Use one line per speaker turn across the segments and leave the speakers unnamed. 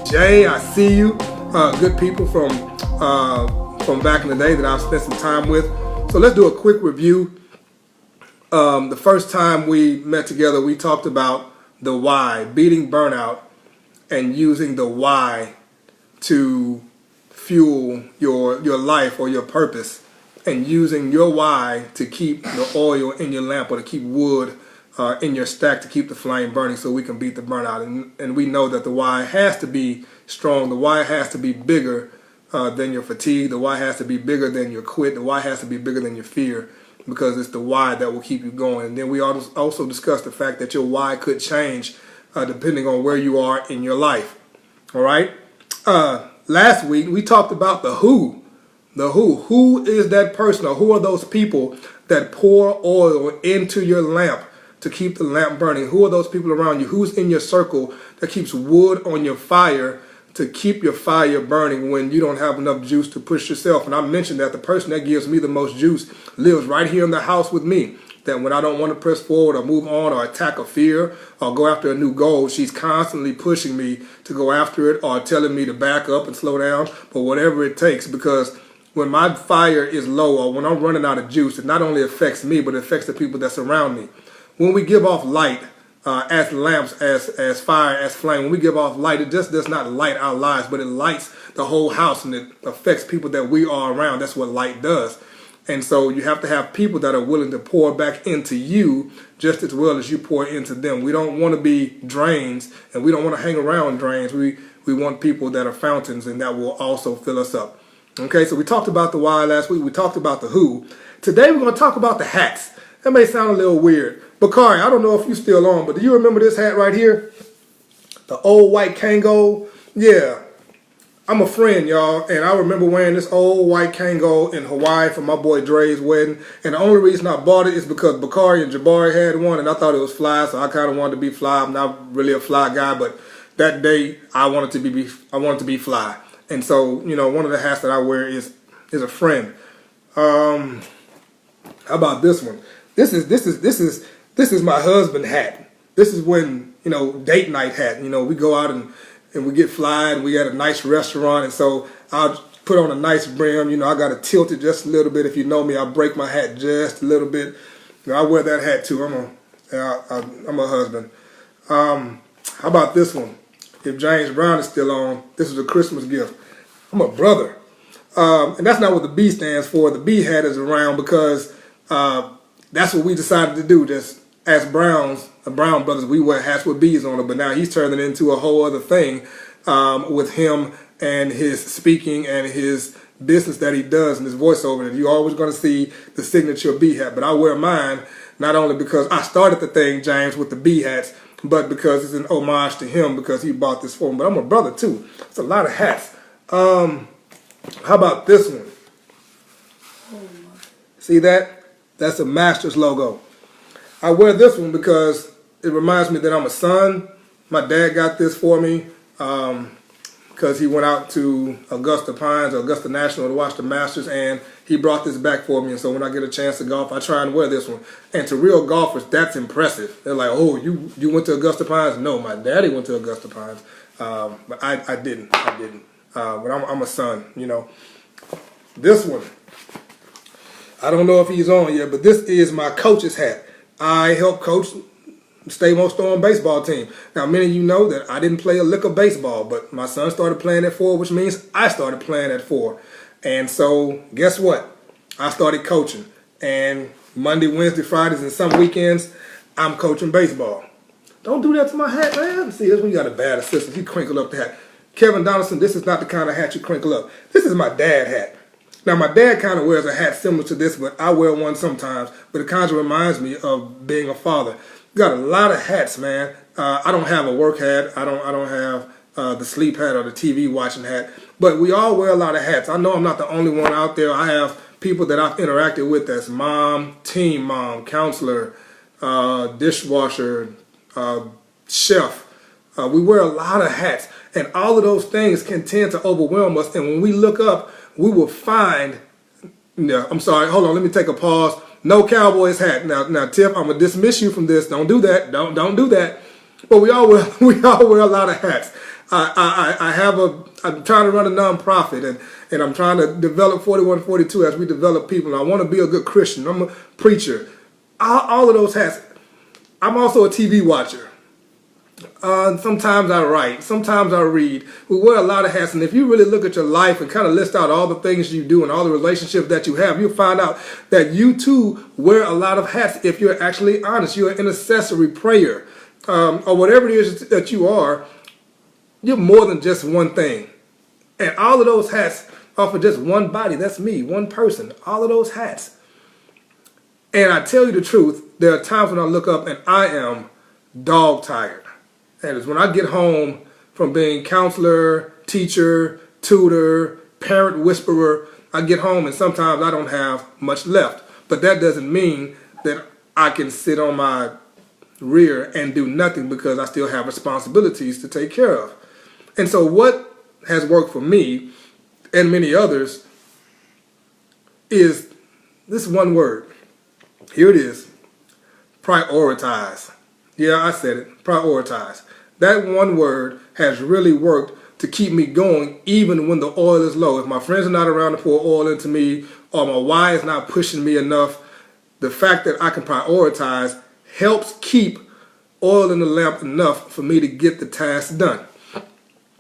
Jay, I see you. Good people from back in the day that I've spent some time with. So let's do a quick review. The first time we met together, we talked about the why, beating burnout, and using the why to fuel your life or your purpose, and using your why to keep the oil in your lamp or to keep wood in your stack to keep the flame burning so we can beat the burnout. And we know that the why has to be strong. The why has to be bigger than your fatigue. The why has to be bigger than your quit. The why has to be bigger than your fear, because it's the why that will keep you going. And then we also discussed the fact that your why could change depending on where you are in your life. All right. Last week we talked about the who. The who. Who is that person, or who are those people that pour oil into your lamp to keep the lamp burning? Who are those people around you? Who's in your circle that keeps wood on your fire to keep your fire burning when you don't have enough juice to push yourself? And I mentioned that the person that gives me the most juice lives right here in the house with me. That when I don't want to press forward or move on or attack a fear or go after a new goal, she's constantly pushing me to go after it or telling me to back up and slow down, but whatever it takes. Because when my fire is low or when I'm running out of juice, it not only affects me, but it affects the people that surround me. When we give off light as lamps, as fire, as flame, when we give off light, it just does not light our lives, but it lights the whole house and it affects people that we are around. That's what light does. And so you have to have people that are willing to pour back into you just as well as you pour into them. We don't want to be drains, and we don't want to hang around drains. We want people that are fountains and that will also fill us up. Okay, so we talked about the why last week. We talked about the who. Today we're going to talk about the hats. That may sound a little weird. Bakari, I don't know if you're still on, but do you remember this hat right here? The old white Kango? Yeah. I'm a friend, y'all, and I remember wearing this old white Kango in Hawaii for my boy Dre's wedding. And the only reason I bought it is because Bakari and Jabari had one, and I thought it was fly, so I kind of wanted to be fly. I'm not really a fly guy, but that day I wanted to be fly. And so, you know, one of the hats that I wear is a friend. How about this one? This is my husband hat. This is when, you know, date night hat. You know, we go out and we get fly and we at a nice restaurant, and so I'll put on a nice brim. You know, I got to tilt it just a little bit. If you know me, I'll break my hat just a little bit. You know, I wear that hat too. I'm a husband. How about this one? If James Brown is still on, this is a Christmas gift. I'm a brother. And that's not what the B stands for. The B hat is around because that's what we decided to do. Just as Brown brothers, we wear hats with B's on them. But now he's turning into a whole other thing with him and his speaking and his business that he does and his voiceover. And you're always going to see the signature B hat. But I wear mine not only because I started the thing, James, with the B hats, but because it's an homage to him because he bought this for me. But I'm a brother too. It's a lot of hats. How about this one? See that? That's a Masters logo. I wear this one because it reminds me that I'm a son. My dad got this for me because he went out to Augusta Pines or Augusta National to watch the Masters, and he brought this back for me. And so when I get a chance to golf, I try and wear this one. And to real golfers, that's impressive. They're like, oh, you went to Augusta Pines? No, my daddy went to Augusta Pines. But I didn't. But I'm a son, you know. This one, I don't know if he's on yet, but this is my coach's hat. I help coach Stamo Storm baseball team. Now, many of you know that I didn't play a lick of baseball, but my son started playing at 4, which means I started playing at 4. And so, guess what? I started coaching. And Monday, Wednesday, Fridays, and some weekends, I'm coaching baseball. Don't do that to my hat, man. See, this one, you got a bad assistant. He crinkled up the hat. Kevin Donaldson, this is not the kind of hat you crinkle up. This is my dad hat. Now, my dad kind of wears a hat similar to this, but I wear one sometimes. But it kind of reminds me of being a father. Got a lot of hats, man. I don't have a work hat. I don't have the sleep hat or the TV watching hat. But we all wear a lot of hats. I know I'm not the only one out there. I have people that I've interacted with as mom, teen mom, counselor, dishwasher, chef. We wear a lot of hats. And all of those things can tend to overwhelm us. And when we look up, we will find, I'm sorry, hold on, let me take a pause. no Cowboys hat. Now, Tiff, I'm gonna dismiss you from this. Don't do that. Don't do that. But we all wear a lot of hats. I'm trying to run a nonprofit, and I'm trying to develop 4142 as we develop people. And I want to be a good Christian. I'm a preacher. All of those hats. I'm also a TV watcher. Sometimes I write. Sometimes I read. We wear a lot of hats, and if you really look at your life and kind of list out all the things you do and all the relationships that you have, you'll find out that you too wear a lot of hats if you're actually honest. You're an intercessory prayer. Or whatever it is that you are, you're more than just one thing. And all of those hats are for just one body. That's me, one person. All of those hats. And I tell you the truth, there are times when I look up and I am dog tired. And it's when I get home from being counselor, teacher, tutor, parent whisperer, I get home and sometimes I don't have much left. But that doesn't mean that I can sit on my rear and do nothing, because I still have responsibilities to take care of. And so what has worked for me and many others is this one word. Here it is. Prioritize. Yeah, I said it. Prioritize. That one word has really worked to keep me going even when the oil is low. If my friends are not around to pour oil into me, or my why is not pushing me enough, the fact that I can prioritize helps keep oil in the lamp enough for me to get the task done.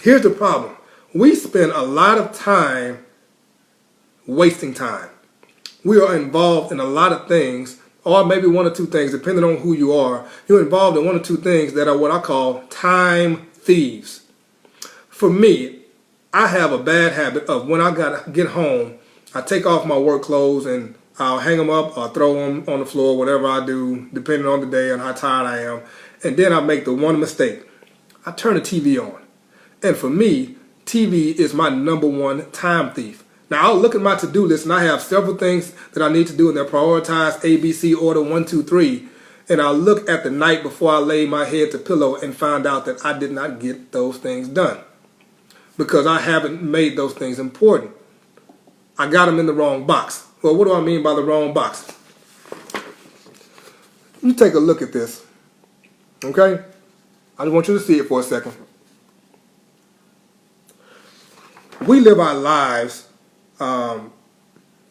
Here's the problem. We spend a lot of time wasting time. We are involved in a lot of things, or maybe one or two things, depending on who you are. You're involved in one or two things that are what I call time thieves. For me, I have a bad habit of when I get home, I take off my work clothes and I'll hang them up or throw them on the floor, whatever I do, depending on the day and how tired I am. And then I make the one mistake. I turn the TV on. And for me, TV is my number one time thief. Now, I'll look at my to-do list, and I have several things that I need to do in their prioritized ABC order 1, 2, 3. And I'll look at the night before I lay my head to pillow and find out that I did not get those things done because I haven't made those things important. I got them in the wrong box. Well, what do I mean by the wrong box? You take a look at this, okay? I just want you to see it for a second. We live our lives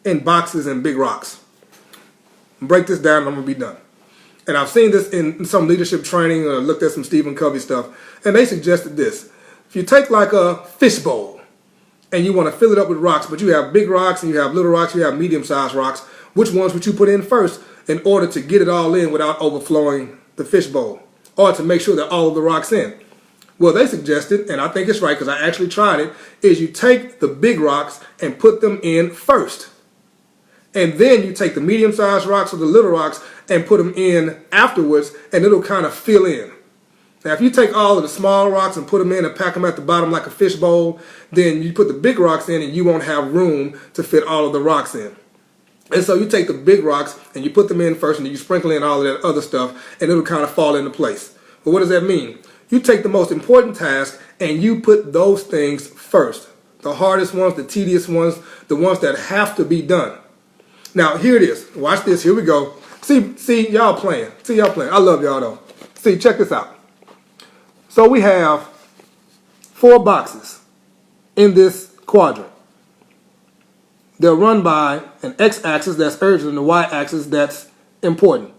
in boxes and big rocks. Break this down and I'm going to be done. And I've seen this in some leadership training, or looked at some Stephen Covey stuff, and they suggested this. If you take like a fishbowl and you want to fill it up with rocks, but you have big rocks and you have little rocks, you have medium-sized rocks, which ones would you put in first in order to get it all in without overflowing the fishbowl, or to make sure that all of the rocks in? Well, they suggested, and I think it's right because I actually tried it, is you take the big rocks and put them in first. And then you take the medium-sized rocks or the little rocks and put them in afterwards, and it'll kind of fill in. Now, if you take all of the small rocks and put them in and pack them at the bottom like a fish bowl, then you put the big rocks in and you won't have room to fit all of the rocks in. And so you take the big rocks and you put them in first, and you sprinkle in all of that other stuff, and it'll kind of fall into place. But what does that mean? You take the most important task and you put those things first. The hardest ones, the tedious ones, the ones that have to be done. Now, here it is. Watch this. Here we go. See y'all playing. I love y'all though. See, check this out. So we have 4 boxes in this quadrant. They're run by an x-axis that's urgent and a y-axis that's important.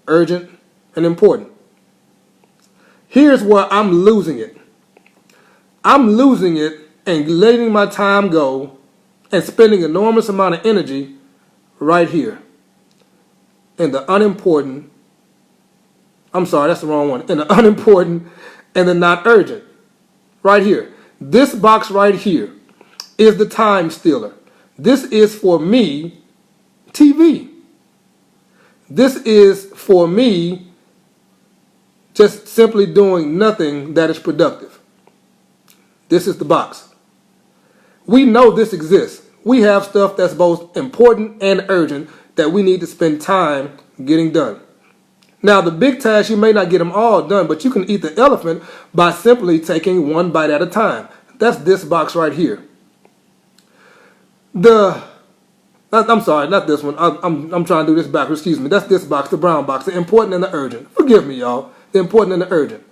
Urgent and important. Here's where I'm losing it. I'm losing it and letting my time go and spending an enormous amount of energy right here in the unimportant. I'm sorry, that's the wrong one. In the unimportant and the not urgent. Right here. This box right here is the time stealer. This is for me, TV. This is for me just simply doing nothing that is productive. This is the box. We know this exists. We have stuff that's both important and urgent that we need to spend time getting done. Now, the big tasks, you may not get them all done, but you can eat the elephant by simply taking one bite at a time. That's this box right here. The I'm sorry, not this one. I'm trying to do this backwards. Excuse me. That's this box, the brown box, the important and the urgent. Forgive me, y'all. The important and the urgent.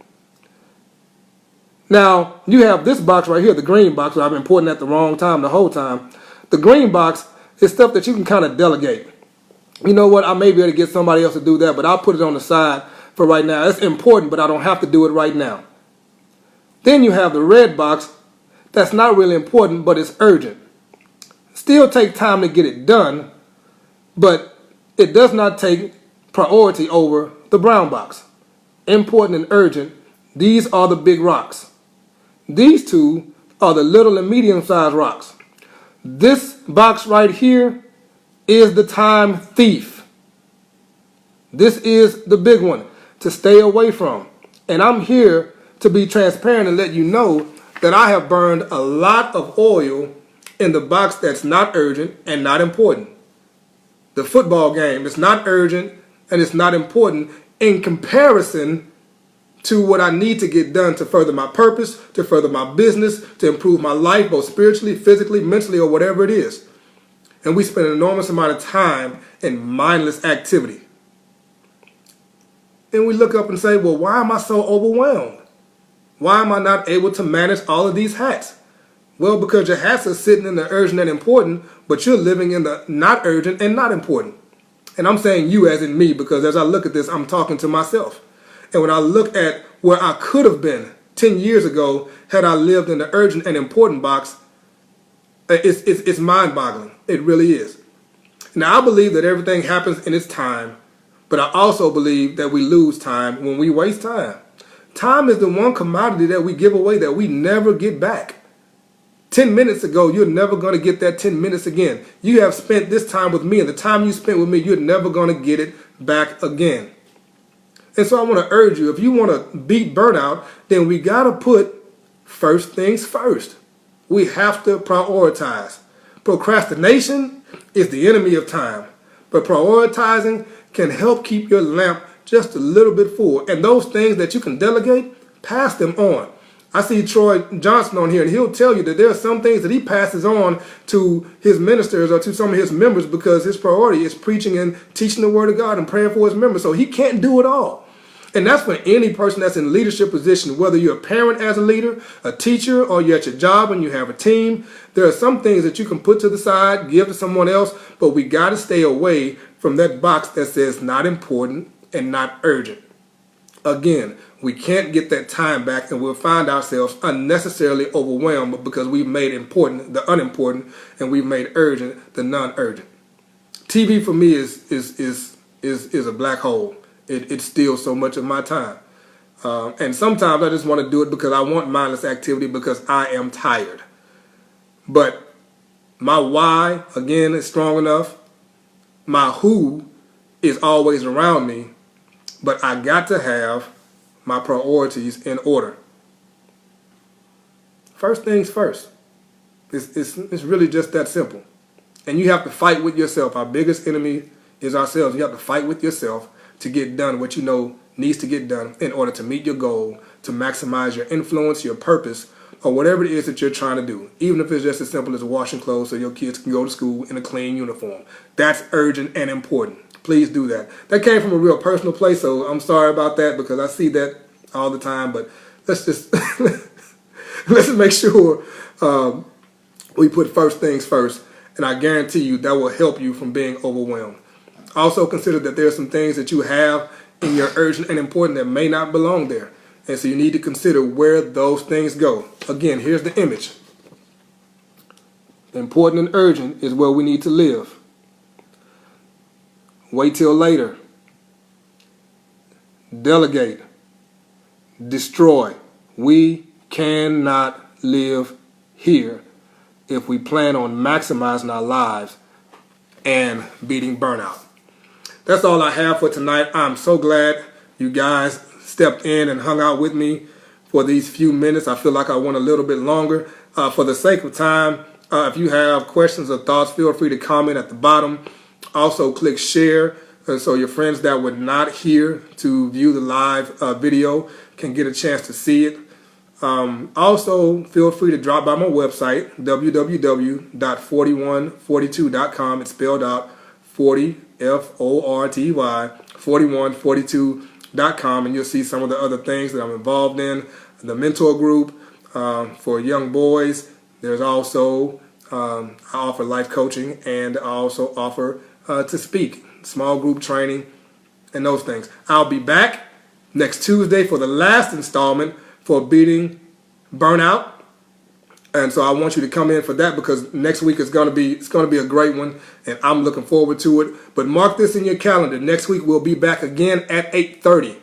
Now, you have this box right here, the green box, where I've been important at the wrong time the whole time. The green box is stuff that you can kind of delegate. You know what? I may be able to get somebody else to do that, but I'll put it on the side for right now. It's important, but I don't have to do it right now. Then you have the red box. That's not really important, but it's urgent. Still take time to get it done, but it does not take priority over the brown box. Important and urgent, these are the big rocks. These two are the little and medium-sized rocks. This box right here is the time thief. This is the big one to stay away from. And I'm here to be transparent and let you know that I have burned a lot of oil in the box that's not urgent and not important. The football game is not urgent and it's not important in comparison to what I need to get done to further my purpose, to further my business, to improve my life, both spiritually, physically, mentally, or whatever it is. And we spend an enormous amount of time in mindless activity. And we look up and say, well, why am I so overwhelmed? Why am I not able to manage all of these hats? Well, because your hats are sitting in the urgent and important, but you're living in the not urgent and not important. And I'm saying you as in me, because as I look at this, I'm talking to myself. And when I look at where I could have been 10 years ago had I lived in the urgent and important box, it's mind-boggling. It really is. Now, I believe that everything happens in its time, but I also believe that we lose time when we waste time. Time is the one commodity that we give away that we never get back. 10 minutes ago, you're never going to get that 10 minutes again. You have spent this time with me, and the time you spent with me, you're never going to get it back again. And so I want to urge you, if you want to beat burnout, then we got to put first things first. We have to prioritize. Procrastination is the enemy of time, but prioritizing can help keep your lamp just a little bit full. And those things that you can delegate, pass them on. I see Troy Johnson on here, and he'll tell you that there are some things that he passes on to his ministers or to some of his members because his priority is preaching and teaching the word of God and praying for his members. So he can't do it all. And that's for any person that's in a leadership position, whether you're a parent as a leader, a teacher, or you're at your job and you have a team. There are some things that you can put to the side, give to someone else, but we got to stay away from that box that says not important and not urgent. Again, we can't get that time back, and we'll find ourselves unnecessarily overwhelmed because we've made important the unimportant and we've made urgent the non-urgent. TV for me is a black hole. It steals so much of my time. And sometimes I just want to do it because I want mindless activity because I am tired. But my why, again, is strong enough. My who is always around me. But I got to have my priorities in order. First things first. It's really just that simple. And you have to fight with yourself. Our biggest enemy is ourselves. You have to fight with yourself to get done what you know needs to get done in order to meet your goal, to maximize your influence, your purpose, or whatever it is that you're trying to do. Even if it's just as simple as washing clothes so your kids can go to school in a clean uniform. That's urgent and important. Please do that. That came from a real personal place, so I'm sorry about that because I see that all the time. But let's just let's make sure we put first things first, and I guarantee you that will help you from being overwhelmed. Also consider that there are some things that you have in your urgent and important that may not belong there. And so you need to consider where those things go. Again, here's the image. The important and urgent is where we need to live. Wait till later. Delegate. Destroy. We cannot live here if we plan on maximizing our lives and beating burnout. That's all I have for tonight. I'm so glad you guys stepped in and hung out with me for these few minutes. I feel like I went a little bit longer. For the sake of time, if you have questions or thoughts, feel free to comment at the bottom. Also, click share so your friends that were not here to view the live video can get a chance to see it. Also, feel free to drop by my website, www.4142.com. It's spelled out 40, Forty, 4142.com, and you'll see some of the other things that I'm involved in. The mentor group for young boys. There's also, I offer life coaching, and I also offer to speak, small group training, and those things. I'll be back next Tuesday for the last installment for beating burnout, and so I want you to come in for that, because next week is going to be a great one, and I'm looking forward to it. But mark this in your calendar. Next week we'll be back again at 8:30.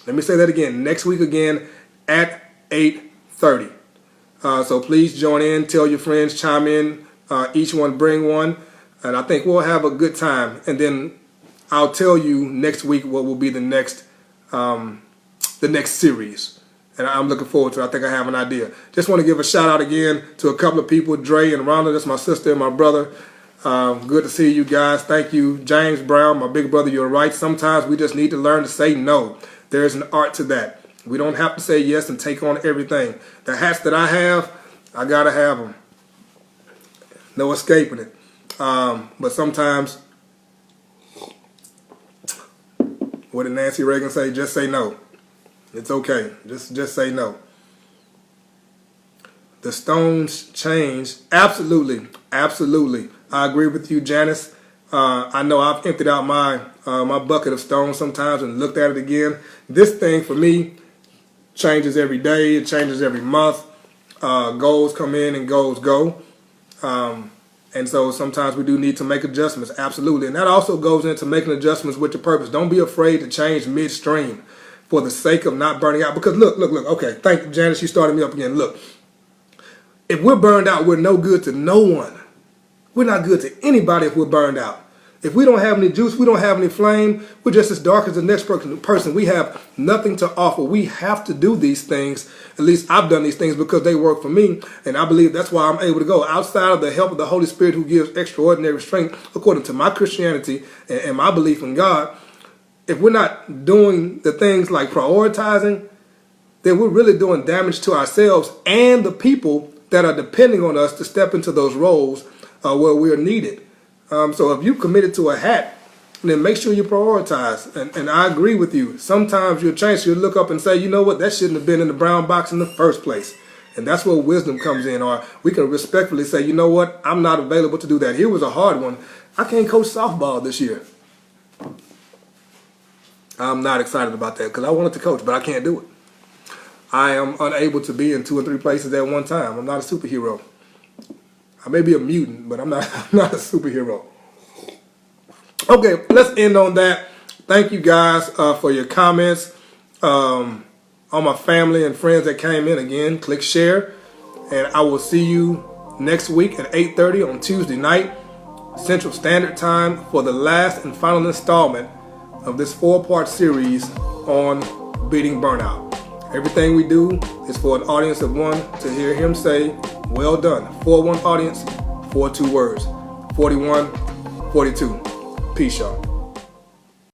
Let me say that again. Next week again at 8:30. So please join in. Tell your friends. Chime in. Each one bring one, and I think we'll have a good time. And then I'll tell you next week what will be the next series. And I'm looking forward to it. I think I have an idea. Just want to give a shout out again to a couple of people, Dre and Rhonda. That's my sister and my brother. Good to see you guys. Thank you. James Brown, my big brother, you're right. Sometimes we just need to learn to say no. There's an art to that. We don't have to say yes and take on everything. The hats that I have, I got to have them. No escaping it. But sometimes, what did Nancy Reagan say? Just say no. It's okay. Just say no. The stones change. Absolutely. Absolutely. I agree with you, Janice. I know I've emptied out my bucket of stones sometimes and looked at it again. This thing for me changes every day. It changes every month. Goals come in and goals go. And so sometimes we do need to make adjustments. Absolutely. And that also goes into making adjustments with your purpose. Don't be afraid to change midstream for the sake of not burning out. Because look. Okay, thank you, Janice. You started me up again. Look, if we're burned out, we're no good to no one. We're not good to anybody if we're burned out. If we don't have any juice, we don't have any flame, we're just as dark as the next person. We have nothing to offer. We have to do these things. At least I've done these things because they work for me. And I believe that's why I'm able to go outside of the help of the Holy Spirit, who gives extraordinary strength according to my Christianity and my belief in God. If we're not doing the things like prioritizing, then we're really doing damage to ourselves and the people that are depending on us to step into those roles where we're needed. So if you committed to a hat, then make sure you prioritize. And I agree with you. Sometimes you'll look up and say, you know what, that shouldn't have been in the brown box in the first place. And that's where wisdom comes in. Or we can respectfully say, you know what, I'm not available to do that. Here was a hard one. I can't coach softball this year. I'm not excited about that because I wanted to coach, but I can't do it. I am unable to be in 2 or 3 places at one time. I'm not a superhero. I may be a mutant, but I'm not a superhero. Okay, let's end on that. Thank you guys for your comments. All my family and friends that came in, again, click share. And I will see you next week at 8:30 on Tuesday night, Central Standard Time, for the last and final installment of this 4-part series on beating burnout. Everything we do is for an audience of 1 to hear him say, well done. 4-1 audience, 4-2 words. 41, 42. Peace, y'all.